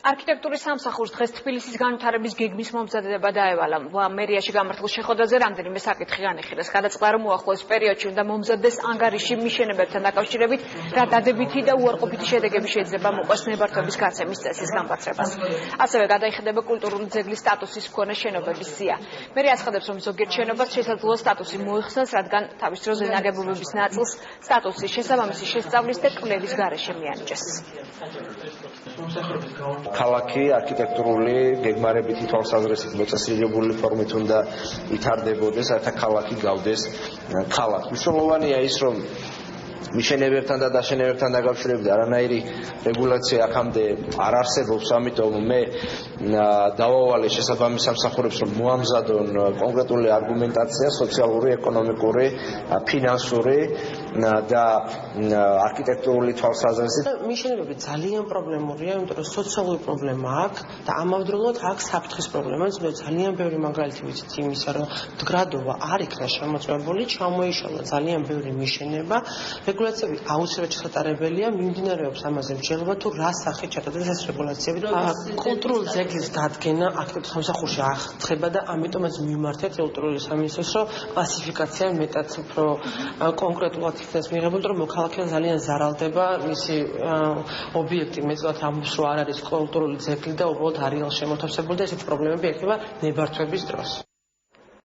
არქიტექტურის სამსახურს დღეს თბილისის განვითარების გეგმის მომზადება დაევალა. მერიაში გამართულ შეხვედრაზე რამდენიმე საკითხი განიხილეს. გადაწყდა, რომ უახლოეს პერიოდში უნდა მომზადდეს ანგარიში მიშენებებთან დაკავშირებით, რა დადებითი და უარყოფითი შედეგები შეიძლება მოყვეს ნებართვების გაცემის წესის განხორციელებას. ასევე გადაიხადება კულტურული ძეგლის სტატუსის მქონე შენობების სია. მერი აცხადებს, რომ ზოგიერთ შენობას შესაძლოა სტატუსი მოიხსნას, რადგან თავის დროზე ნაგებობების ნაწილს სტატუსის შესაბამისი შესწავლის და კვლევის გარეშე მიანიჭეს. ქალაქი არქიტექტურული გეგმარებითი თვალსაზრისით მოწესრიგებული ფორმით უნდა ვითარდებოდეს, რათა ქალაქი გავდეს ქალაქ. მნიშვნელოვანია ის, რომ მიშენებებთან და დაშენებებთან დაკავშირებით არანაირი რეგულაცია აქამდე არ არსებობს, ამიტომ მე დავავალე შესაბამის სამსახურებს, რომ მოამზადონ კონკრეტული არგუმენტაცია სოციალური, ეკონომიკური, ფინანსური და არქიტექტურული თვალსაზრისით. მიშენებები ძალიან პრობლემურია, იმიტომ რომ სოციალური პრობლემა აქვს და ამავდროულად აქვს საფრთხის პრობლემა, იმიტომ ძალიან ბევრი მაგალითი ვიცით იმისა, რომ მდგრადობა არ იქნა შემოწმებული, ჩამოიშალა ძალიან ბევრი მიშენება. რეგულაციები აუცილებლად შესაძლებელია, მიმდინარეობს ამაზე მსჯელობა, თუ რა სახით ჩატარდეს ეს რეგულაციები. კულტურული ძეგლის დადგენა არქიტექტურის სამსახურში აღწება და ამიტომაც მიმართეთ კულტურული სამინისტროს, რომ კლასიფიკაცია მეტად უფრო კონკრეტულად იქნას მიღებული, რომ მოქალაქეა ძალიან ზარალდება მისი ობიექტი მეტად ამბობს, რომ არ არის კულტურული ძეგლი და უბრალოდ არიან შემოთავსებული და ესეთი პრობლემები ეხება ნებართვების დროს.